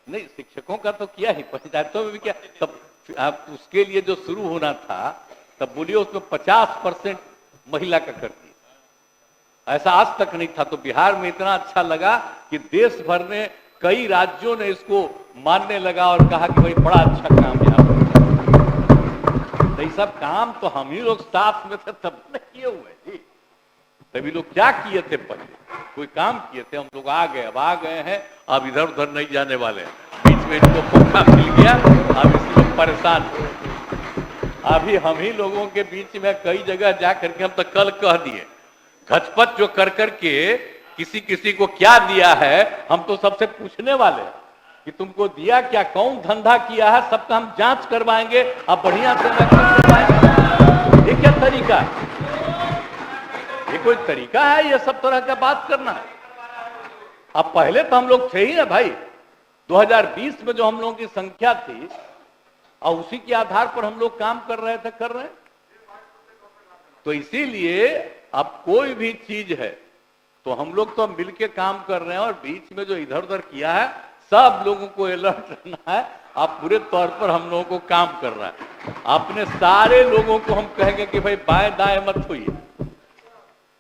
नहीं, शिक्षकों का तो किया ही, पंचायतों में भी किया। तब आप उसके लिए जो शुरू होना था, तब बोलिए उसमें 50% महिला का कर दिया। ऐसा आज तक नहीं था। तो बिहार में इतना अच्छा लगा कि देश भर में कई राज्यों ने इसको मानने लगा और कहा कि भाई बड़ा अच्छा काम यहाँ पर। तो ये सब काम तो हम ही लोग साथ में थे तब न किए हुए जी। तभी लोग क्या किए थे, पहले कोई काम किए थे, हम लोग आ गए, अब आ गए हैं, अब इधर उधर नहीं जाने वाले हैं। बीच में इनको मौका मिल गया, अब इसी लोग परेशान हो। अभी हम ही लोगों के बीच में कई जगह जा करके हम तो कल कह दिए, घचपच जो कर करके किसी किसी को क्या दिया है, हम तो सबसे पूछने वाले हैं कि तुमको दिया क्या, कौन धंधा किया है, सबका हम जांच करवाएंगे, अब बढ़िया से करवाएंगे। ये क्या तरीका है? ये कोई तरीका है ये सब तरह का बात करना? अब पहले तो हम लोग थे ही ना भाई, 2020 में जो हम लोगों की संख्या थी और उसी के आधार पर हम लोग काम कर रहे थे, कर रहे हैं। तो इसीलिए अब कोई भी चीज है तो हम लोग तो मिलके काम कर रहे हैं, और बीच में जो इधर उधर किया है सब लोगों को अलर्ट रहना है। आप पूरे तौर पर हम लोगों को काम कर रहा है। अपने सारे लोगों को हम कहेंगे कि भाई बाएं दाएं मत होइए।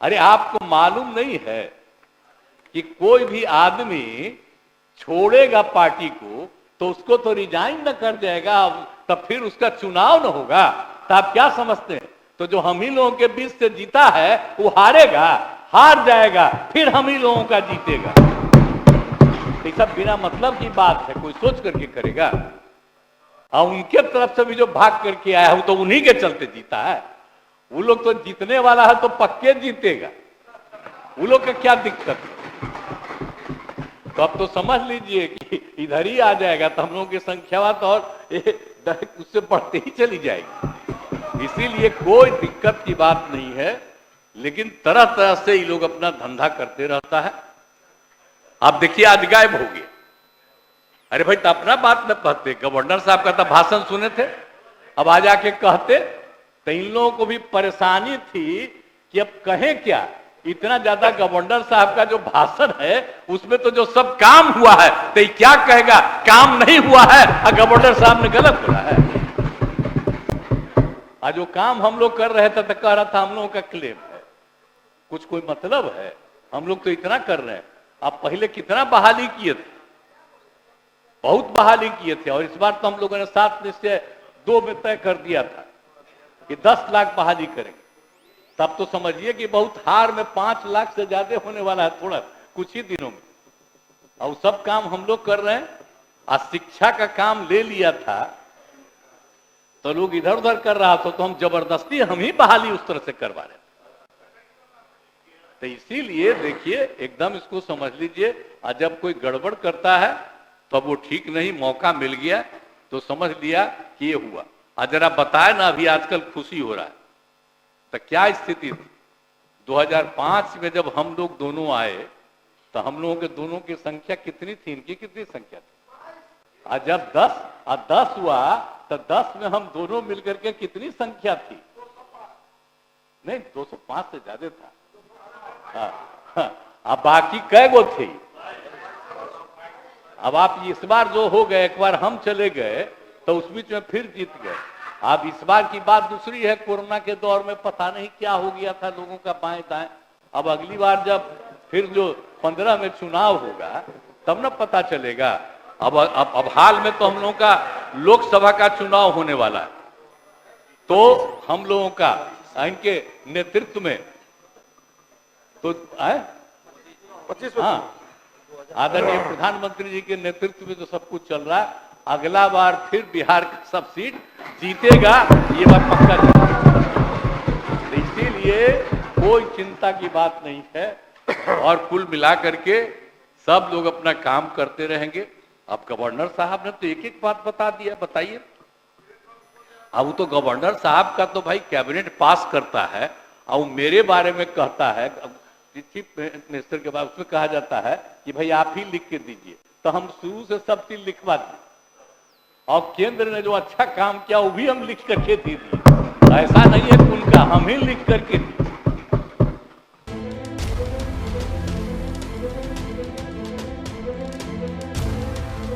अरे आपको मालूम नहीं है कि कोई भी आदमी छोड़ेगा पार्टी को तो उसको तो रिजाइन न कर जाएगा, तब फिर उसका चुनाव न होगा। तो आप क्या समझते हैं? तो जो हम ही लोगों के बीच से जीता है वो हारेगा, हार जाएगा, फिर हम ही लोगों का जीतेगा। ये सब बिना मतलब की बात है, कोई सोच करके करेगा। और उनके तरफ से भी जो भाग करके आया है वो तो उन्हीं के चलते जीता है। वो लोग तो जीतने वाला है तो पक्के जीतेगा, वो लोग का क्या दिक्कत है? तो अब तो समझ लीजिए कि इधर ही आ जाएगा तो हम लोगों की संख्या तो और उससे बढ़ते ही चली जाएगी। इसीलिए कोई दिक्कत की बात नहीं है, लेकिन तरह तरह से ये लोग अपना धंधा करते रहता है। आप देखिए आज गायब हो गए। अरे भाई तो अपना बात न कहते, गवर्नर साहब का तो भाषण सुने थे, अब आ जाके कहते तो इन लोगों को भी परेशानी थी कि अब कहें क्या। इतना ज्यादा गवर्नर साहब का जो भाषण है उसमें तो जो सब काम हुआ है, तो ये क्या कहेगा काम नहीं हुआ है और गवर्नर साहब ने गलत बोला है। आज जो काम हम लोग कर रहे थे तो कह रहा था हम लोगों का क्लेम है, कुछ कोई मतलब है? हम लोग तो इतना कर रहे हैं। आप पहले कितना बहाली किए थे, बहुत बहाली किए थे, और इस बार तो हम लोगों ने 7 निश्चय 2 में तय कर दिया था कि 10 लाख बहाली करेंगे। तब तो समझिए कि बहुत हार में 5 लाख से ज्यादा होने वाला है थोड़ा कुछ ही दिनों में। और सब काम हम लोग कर रहे हैं। आज शिक्षा का काम ले लिया था तो लोग इधर उधर कर रहा था, तो हम जबरदस्ती हम ही बहाली उस तरह से करवा रहे थे। तो इसीलिए देखिए एकदम इसको समझ लीजिए, आज जब कोई गड़बड़ करता है तो वो ठीक नहीं, मौका मिल गया तो समझ लिया कि ये हुआ। आज जरा बताए ना, अभी आजकल खुशी हो रहा है तो क्या स्थिति थी 2005 में जब हम लोग दोनों आए तो हम लोगों के दोनों की संख्या कितनी थी, इनकी कितनी संख्या थी? आज जब 10 हुआ तो 10 में हम दोनों मिलकर के कितनी संख्या थी? नहीं 205 से ज्यादा था। अब बाकी कै गो थे? अब आप इस बार जो हो गए, एक बार हम चले गए तो उस बीच में फिर जीत गए। अब इस बार की बात दूसरी है, कोरोना के दौर में पता नहीं क्या हो गया था लोगों का बाएं दाएं। अब अगली बार जब फिर जो 15 में चुनाव होगा तब ना पता चलेगा। अब हाल में तो हम लोगों का लोकसभा का चुनाव होने वाला है, तो हम लोगों का इनके नेतृत्व में तो 25 आदरणीय प्रधानमंत्री जी के नेतृत्व में जो सब कुछ चल रहा है, अगला बार फिर बिहार की सब सीट जीतेगा, ये बात पक्का जीतेगा। इसीलिए कोई चिंता की बात नहीं है, और कुल मिला करके सब लोग अपना काम करते रहेंगे। अब गवर्नर साहब ने तो एक एक बात बता दिया, बताइए। अब तो गवर्नर साहब का तो भाई कैबिनेट पास करता है और मेरे बारे में कहता है, चीफ मिनिस्टर के बाद उसमें कहा जाता है कि भाई आप ही लिख के दीजिए, तो हम शुरू से सब चीज लिखवा दिए, और केंद्र ने जो अच्छा काम किया वो भी हम लिख करके दे दिए। ऐसा नहीं है कि उनका हम ही लिख करके दिए।